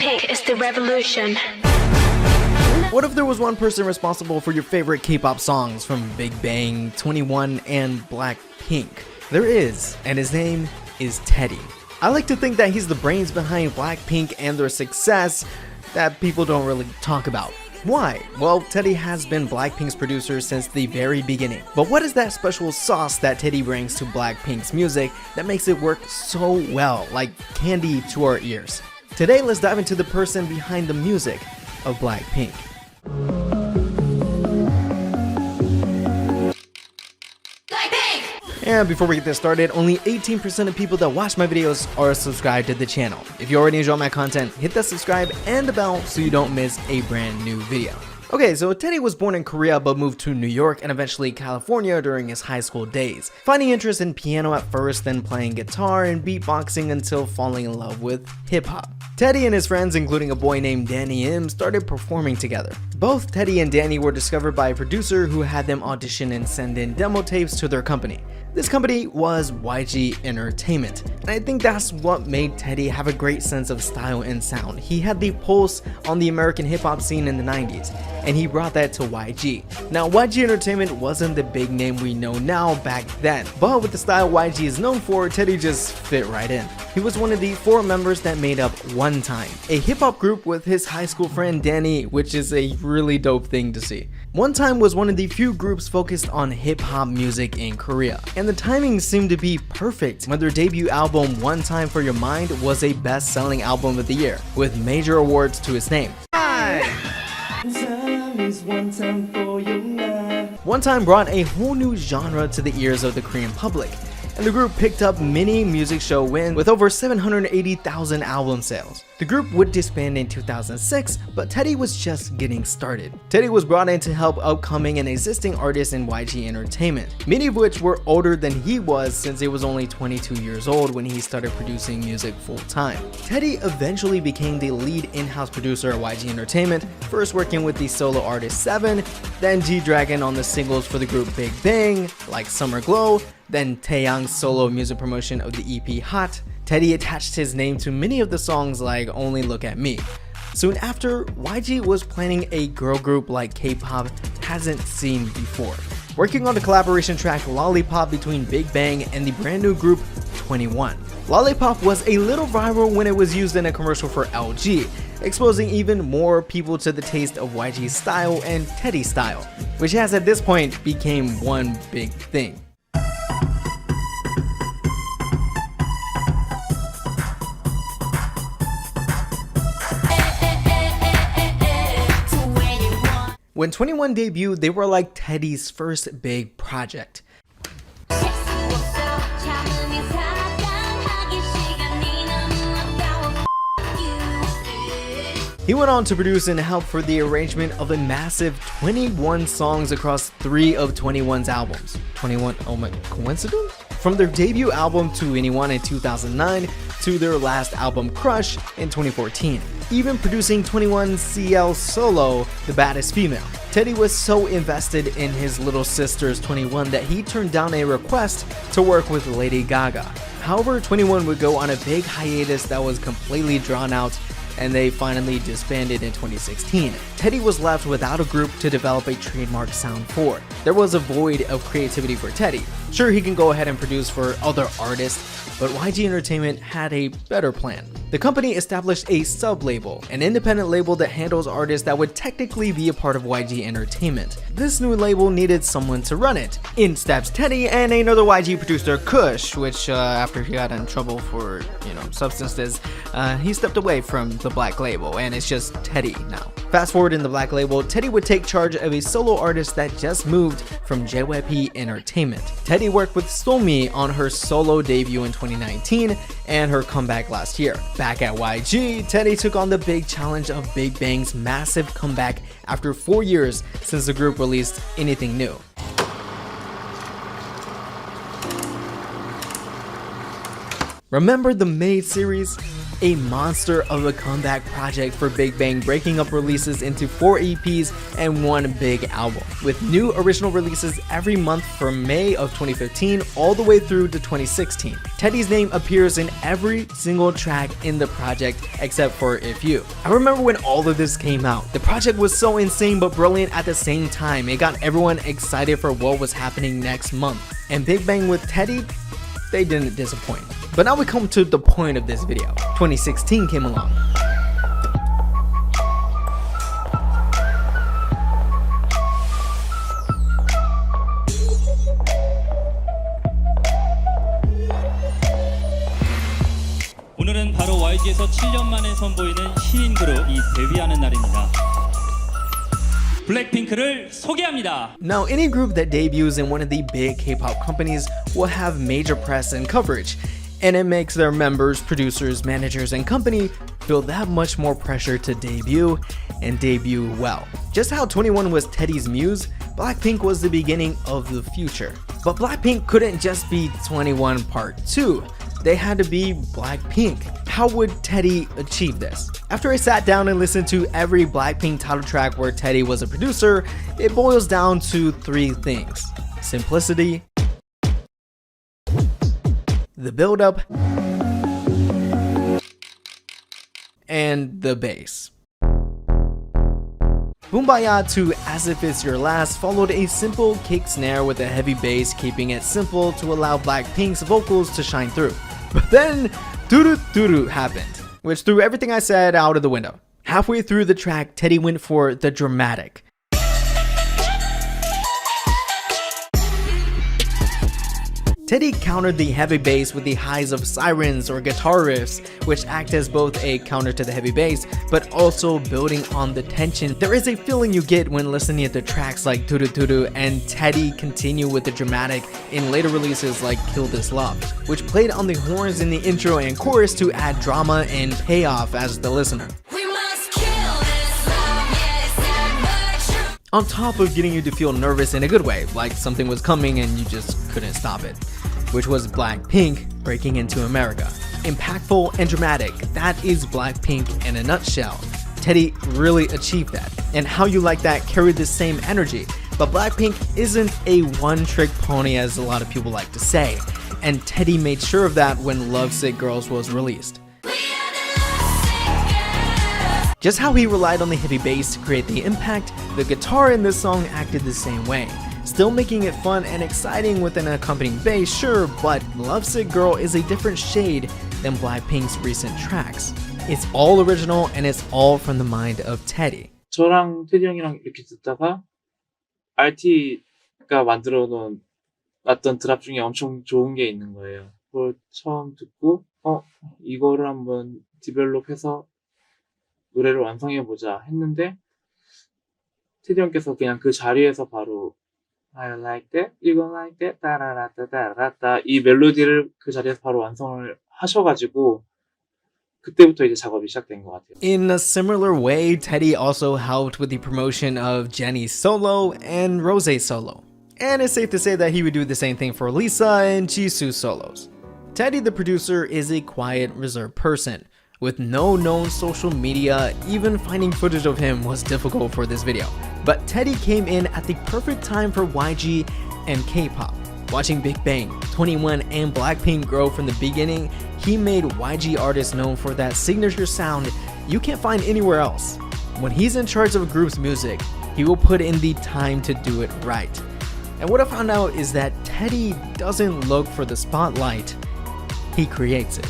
Blackpink is the revolution. What if there was one person responsible for your favorite K-pop songs from Big Bang, 21, and Blackpink? There is, and his name is Teddy. I like to think that he's the brains behind Blackpink and their success that people don't really talk about. Why? Well, Teddy has been Blackpink's producer since the very beginning. But what is that special sauce that Teddy brings to Blackpink's music that makes it work so well, like candy to our ears? Today, let's dive into the person behind the music of Blackpink. And before we get this started, only 18% of people that watch my videos are subscribed to the channel. If you already enjoy my content, hit that subscribe and the bell so you don't miss a brand new video. Okay, so Teddy was born in Korea but moved to New York and eventually California during his high school days, finding interest in piano at first, then playing guitar and beatboxing until falling in love with hip-hop. Teddy and his friends, including a boy named Danny Im, started performing together. Both Teddy and Danny were discovered by a producer who had them audition and send in demo tapes to their company. This company was YG Entertainment, and I think that's what made Teddy have a great sense of style and sound. He had the pulse on the American hip-hop scene in the 90s, and he brought that to YG. Now, YG Entertainment wasn't the big name we know now back then, but with the style YG is known for, Teddy just fit right in. He was one of the 4 members that made up One Time, a hip-hop group with his high school friend Danny, which is a really dope thing to see. One Time was one of the few groups focused on hip-hop music in Korea, and the timing seemed to be perfect when their debut album One Time for Your Mind was a best-selling album of the year, with major awards to its name. One Time brought a whole new genre to the ears of the Korean public, and the group picked up many music show wins with over 780,000 album sales. The group would disband in 2006, but Teddy was just getting started. Teddy was brought in to help upcoming and existing artists in YG Entertainment, many of which were older than he was since he was only 22 years old when he started producing music full-time. Teddy eventually became the lead in-house producer at YG Entertainment, first working with the solo artist Seven, then G-Dragon on the singles for the group Big Bang, like Summer Glow, then Taeyang's solo music promotion of the EP Hot. Teddy attached his name to many of the songs like Only Look at Me. Soon after, YG was planning a girl group like K-pop hasn't seen before, working on the collaboration track Lollipop between Big Bang and the brand new group 21. Lollipop was a little viral when it was used in a commercial for LG, exposing even more people to the taste of YG's style and Teddy's style, which has at this point became one big thing. When 21 debuted, they were like Teddy's first big project. He went on to produce and help for the arrangement of a massive 21 songs across 3 of 21's albums. 21, oh my, coincidence? From their debut album 2NE1 in 2009 to their last album Crush in 2014. Even producing 21's CL solo, The Baddest Female. Teddy was so invested in his little sister's 21 that he turned down a request to work with Lady Gaga. However, 21 would go on a big hiatus that was completely drawn out, and they finally disbanded in 2016. Teddy was left without a group to develop a trademark sound for. There was a void of creativity for Teddy. Sure, he can go ahead and produce for other artists, but YG Entertainment had a better plan. The company established a sub-label, an independent label that handles artists that would technically be a part of YG Entertainment. This new label needed someone to run it. In steps Teddy and another YG producer, Kush, which after he got in trouble for, substances, he stepped away from the Black Label, and it's just Teddy now. Fast forward in the Black Label, Teddy would take charge of a solo artist that just moved from JYP Entertainment. Teddy worked with Somi on her solo debut in 2019 and her comeback last year. Back at YG, Teddy took on the big challenge of Big Bang's massive comeback after 4 years since the group released anything new. Remember the Made series? a monster of a comeback project for Big Bang, breaking up releases into 4 EPs and 1 big album, with new original releases every month from May of 2015 all the way through to 2016. Teddy's name appears in every single track in the project except for If You. I remember when all of this came out. The project was so insane but brilliant at the same time. It got everyone excited for what was happening next month. And Big Bang with Teddy, they didn't disappoint. But now we come to the point of this video. 2016 came along. 오늘은 바로 YG에서 7년 만에 선보이는 신인 그룹이 데뷔하는 날입니다. 블랙핑크를 소개합니다. Now, any group that debuts in one of the big K-pop companies will have major press and coverage, and it makes their members, producers, managers, and company feel that much more pressure to debut and debut well. Just how 21 was Teddy's muse, BLACKPINK was the beginning of the future. But BLACKPINK couldn't just be 21 Part 2. They had to be BLACKPINK. How would Teddy achieve this? After I sat down and listened to every BLACKPINK title track where Teddy was a producer, it boils down to 3 things: simplicity, the build-up, and the bass. Boombaya to As If It's Your Last followed a simple kick snare with a heavy bass, keeping it simple to allow BLACKPINK's vocals to shine through. But then, doo doo happened, which threw everything I said out of the window. Halfway through the track, Teddy went for the dramatic. Teddy countered the heavy bass with the highs of sirens or guitar riffs, which act as both a counter to the heavy bass, but also building on the tension. There is a feeling you get when listening to tracks like Tudu Tudu, and Teddy continue with the dramatic in later releases like Kill This Love, which played on the horns in the intro and chorus to add drama and payoff as the listener. On top of getting you to feel nervous in a good way, like something was coming and you just couldn't stop it, which was BLACKPINK breaking into America. Impactful and dramatic, that is BLACKPINK in a nutshell. Teddy really achieved that, and How You Like That carried the same energy, but BLACKPINK isn't a one-trick pony as a lot of people like to say, and Teddy made sure of that when Lovesick Girls was released. Just how he relied on the heavy bass to create the impact, the guitar in this song acted the same way. Still making it fun and exciting with an accompanying bass, sure, but Lovesick Girl is a different shade than BLACKPINK's recent tracks. It's all original and it's all from the mind of Teddy. 저랑 테디 형이랑 이렇게 듣다가 RT가 만들어 놓은 놨던 드랍 중에 엄청 좋은 게 있는 거예요. 그걸 처음 듣고 이거를 한번 디벨롭해서 노래를 완성해보자 했는데 테디 형께서 그냥 그 자리에서 바로 I like that, you gon' like that, 따라라따따라따 이 멜로디를 그 자리에서 바로 완성을 하셔가지고 그때부터 이제 작업이 시작된 것 같아요. In a similar way, Teddy also helped with the promotion of Jennie's solo and Rose's solo. And it's safe to say that he would do the same thing for Lisa and Jisoo's solos. Teddy, the producer, is a quiet, reserved person. With no known social media, even finding footage of him was difficult for this video. But Teddy came in at the perfect time for YG and K-pop. Watching Big Bang, 21, and BLACKPINK grow from the beginning, he made YG artists known for that signature sound you can't find anywhere else. When he's in charge of a group's music, he will put in the time to do it right. And what I found out is that Teddy doesn't look for the spotlight, he creates it.